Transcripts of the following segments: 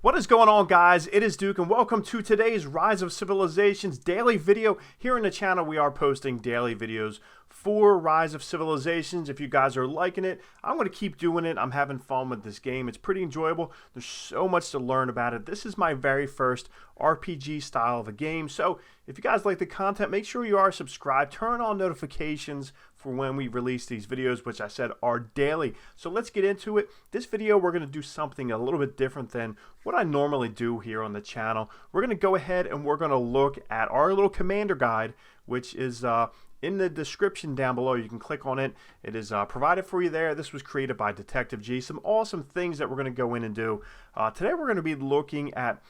What is going on, guys? It is Duke, and welcome to today's Rise of Civilizations daily video. Here on the channel, we are posting daily videos for Rise of Civilizations. If you guys are liking it, I'm going to keep doing it. I'm having fun with this game. It's pretty enjoyable. There's so much to learn about it. This is my very first RPG style of a game. So if you guys like the content, make sure you are subscribed. Turn on notifications for when we release these videos, which I said are daily. So let's get into it. This video, we're going to do something a little bit different than what I normally do here on the channel. We're going to go ahead and we're going to look at our little commander guide, which is in the description down below. You can click on it. It is provided for you there. This was created by detectiveG. Some awesome things that we're going to go in and do. Today we're going to be looking at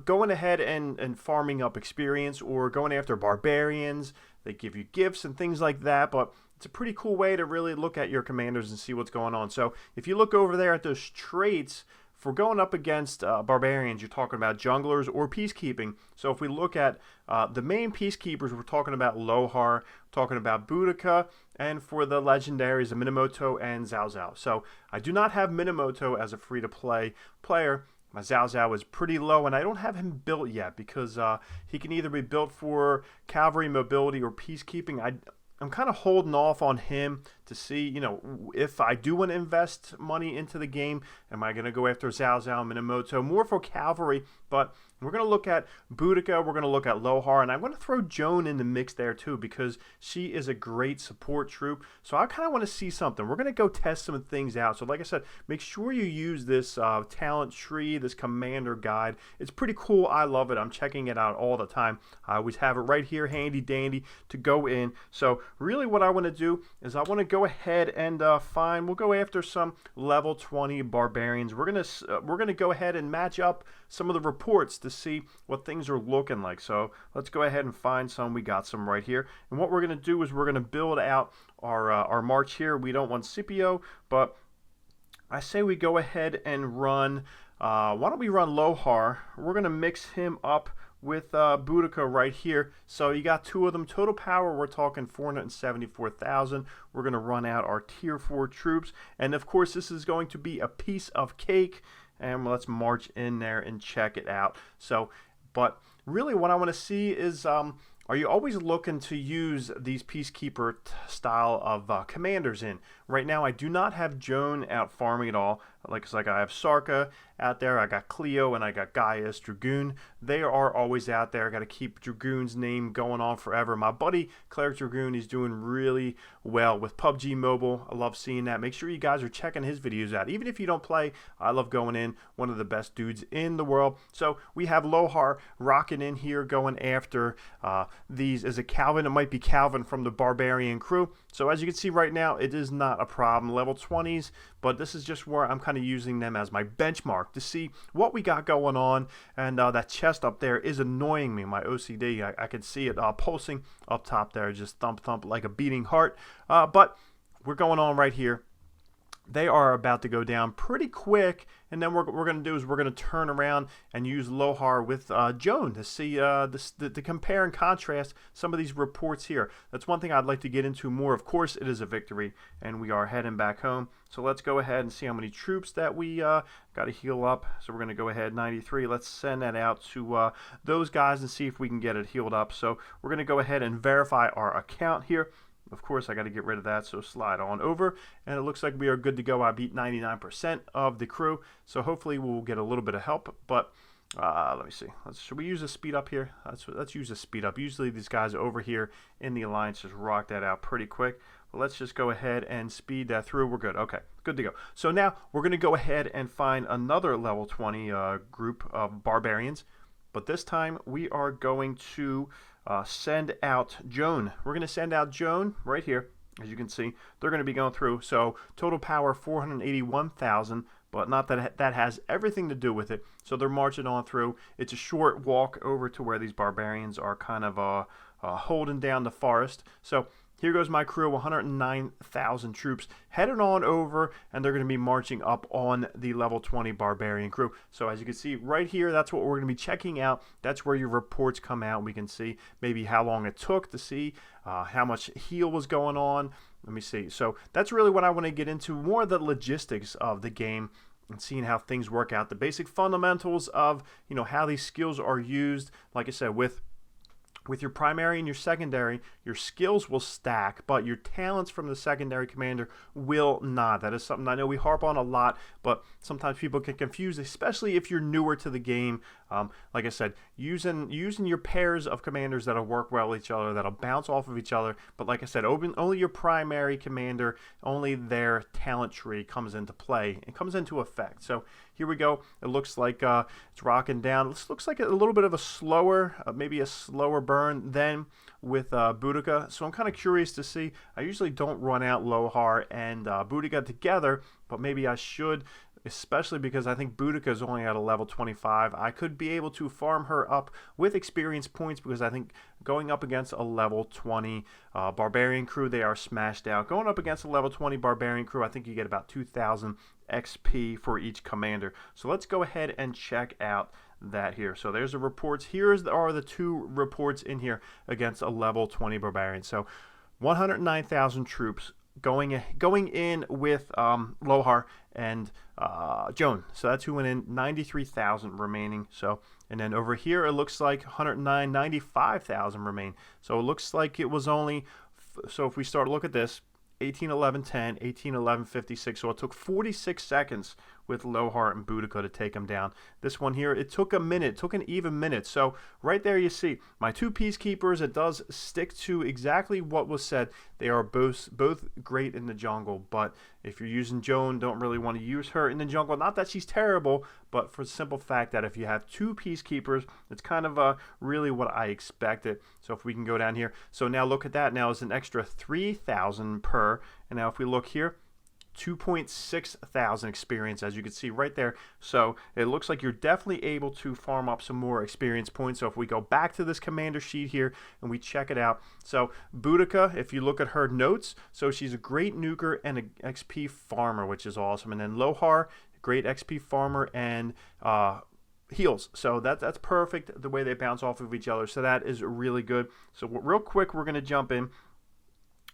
going ahead and farming up experience, or going after barbarians. They give you gifts and things like that, but it's a pretty cool way to really look at your commanders and see what's going on. So if you look over there at those traits, for going up against barbarians, you're talking about junglers or peacekeeping. So if we look at the main peacekeepers, we're talking about Lohar, talking about Boudica, and for the legendaries, the Minamoto and Zhao Zhao. So I do not have Minamoto as a free-to-play player. My Zhao Zhao is pretty low, and I don't have him built yet because he can either be built for cavalry, mobility, or peacekeeping. I'm kind of holding off on him to see, you know, if I do want to invest money into the game, am I going to go after Zhao Zhao, Minamoto, more for cavalry, but we're going to look at Boudica, we're going to look at Lohar, and I'm going to throw Joan in the mix there too because she is a great support troop. So I kind of want to see something. We're going to go test some things out. So like I said, make sure you use this talent tree, this commander guide. It's pretty cool. I love it. I'm checking it out all the time. I always have it right here, handy dandy to go in. So really what I want to do is I want to go ahead and we'll go after some level 20 barbarians. We're gonna go ahead and match up some of the reports to see what things are looking like. So let's go ahead and find some. We got some right here, and what we're gonna do is we're gonna build out our march here. We don't want Scipio, but I say we go ahead and run. Why don't we run Lohar? We're gonna mix him up with Boudica right here. So you got two of them. Total power, we're talking 474,000. We're going to run out our tier 4 troops. And of course, this is going to be a piece of cake. And let's march in there and check it out. So, but really what I want to see is, are you always looking to use these peacekeeper style of commanders in? Right now, I do not have Joan out farming at all. Like I have Sarka out there, I got Cleo, and I got Gaius Dragoon. They are always out there. I got to keep Dragoon's name going on forever. My buddy Cleric Dragoon, he's doing really well with PUBG Mobile. I love seeing that. Make sure you guys are checking his videos out. Even if you don't play, I love going in. One of the best dudes in the world. So we have Lohar rocking in here, going after these. Is it Calvin? It might be Calvin from the Barbarian crew. So as you can see right now, it is not a problem. Level 20s, but this is just where I'm kind of using them as my benchmark to see what we got going on. And that chest up there is annoying me. My OCD, I can see it pulsing up top there, just thump thump like a beating heart. But we're going on right here. They are about to go down pretty quick, and then what we're going to do is we're going to turn around and use Lohar with Joan to see to compare and contrast some of these reports here. That's one thing I'd like to get into more. Of course, it is a victory, and we are heading back home. So let's go ahead and see how many troops that we got to heal up. So we're going to go ahead 93. Let's send that out to those guys and see if we can get it healed up. So we're going to go ahead and verify our account here. Of course, I got to get rid of that, so slide on over, and it looks like we are good to go. I beat 99% of the crew, so hopefully we'll get a little bit of help, but let me see. Should we use a speed up here? Let's use a speed up. Usually these guys over here in the alliance just rock that out pretty quick. But let's just go ahead and speed that through. We're good. Okay, good to go. So now we're going to go ahead and find another level 20 group of barbarians, but this time we are going to send out Joan. We're going to send out Joan right here. As you can see, they're going to be going through. So total power 481,000, but not that that has everything to do with it. So they're marching on through. It's a short walk over to where these barbarians are kind of holding down the forest. So here goes my crew, 109,000 troops, headed on over, and they're going to be marching up on the level 20 barbarian crew. So as you can see right here, that's what we're going to be checking out. That's where your reports come out. We can see maybe how long it took to see how much heal was going on. Let me see. So that's really what I want to get into, more of the logistics of the game. and seeing how things work out. The basic fundamentals of, you know, how these skills are used. Like I said, with your primary and your secondary, your skills will stack, but your talents from the secondary commander will not. That is something I know we harp on a lot, but sometimes people get confused, especially if you're newer to the game. Like I said, using your pairs of commanders that'll work well with each other, that'll bounce off of each other. But like I said, only your primary commander, only their talent tree comes into play and comes into effect. So here we go. It looks like it's rocking down. This looks like a little bit of a slower, maybe a slower burn than with Boudica. So I'm kind of curious to see. I usually don't run out Lohar and Boudica together, but maybe I should, especially because I think Boudica is only at a level 25. I could be able to farm her up with experience points, because I think going up against a level 20 Barbarian crew, they are smashed out. Going up against a level 20 Barbarian crew, I think you get about 2,000 XP for each commander. So let's go ahead and check out that here. So there's the reports. Are the two reports in here against a level 20 Barbarian. So 109,000 troops going in with Lohar and Joan. So that's who went in. 93,000 remaining. So, and then over here it looks like 95,000 remain. So it looks like it was only, so if we start to look at this, 18, 11, 10, 18, 11, 56. So it took 46 seconds with Lohar and Boudica to take him down. This one here, it took a minute, took an even minute. So right there you see my two peacekeepers. It does stick to exactly what was said. They are both great in the jungle, but if you're using Joan, don't really want to use her in the jungle. Not that she's terrible, but for the simple fact that if you have two peacekeepers, it's kind of really what I expected. So if we can go down here, so now look at that. Now it's an extra 3,000 per, and now if we look here, 2.6 thousand experience, as you can see right there. So it looks like you're definitely able to farm up some more experience points. So if we go back to this commander sheet here and we check it out, so Boudica, if you look at her notes, so she's a great nuker and an XP farmer, which is awesome. And then Lohar, great XP farmer and heals. So that's perfect, the way they bounce off of each other. So that is really good. So real quick, we're going to jump in.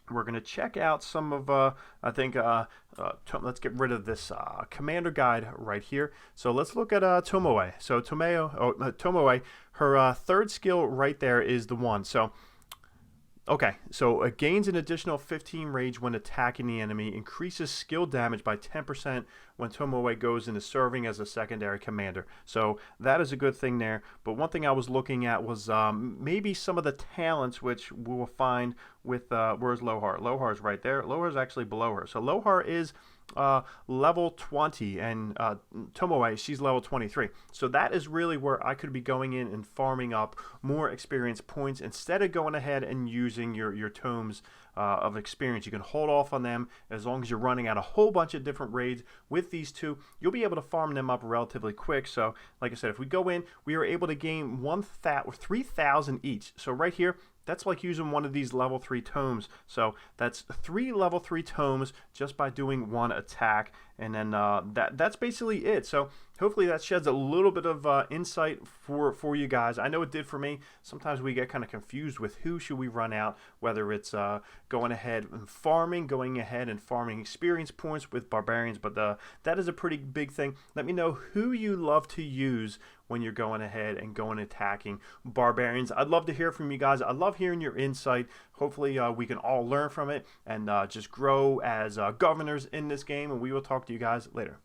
We're going to check out some of, I think, let's get rid of this commander guide right here. So let's look at Tomoe. So Tomoe, her third skill right there is the one. So, okay, so it gains an additional 15 rage when attacking the enemy, increases skill damage by 10% when Tomoe goes into serving as a secondary commander. So that is a good thing there. But one thing I was looking at was maybe some of the talents, which we will find with, where's Lohar? Lohar's right there. Lohar's actually below her. So Lohar is level 20, and Tomoe, she's level 23. So that is really where I could be going in and farming up more experience points instead of going ahead and using your tomes of experience. You can hold off on them as long as you're running out a whole bunch of different raids. With these two, you'll be able to farm them up relatively quick. So like I said, if we go in, we are able to gain 3,000 each. So right here, that's like using one of these level 3 tomes. So that's 3 level 3 tomes just by doing one attack. And then that's basically it. So hopefully that sheds a little bit of insight for you guys. I know it did for me. Sometimes we get kind of confused with who should we run out, whether it's going ahead and farming experience points with barbarians. But that is a pretty big thing. Let me know who you love to use when you're going ahead and attacking barbarians. I'd love to hear from you guys. I love hearing your insight. Hopefully we can all learn from it and just grow as governors in this game, and we will talk to you guys later.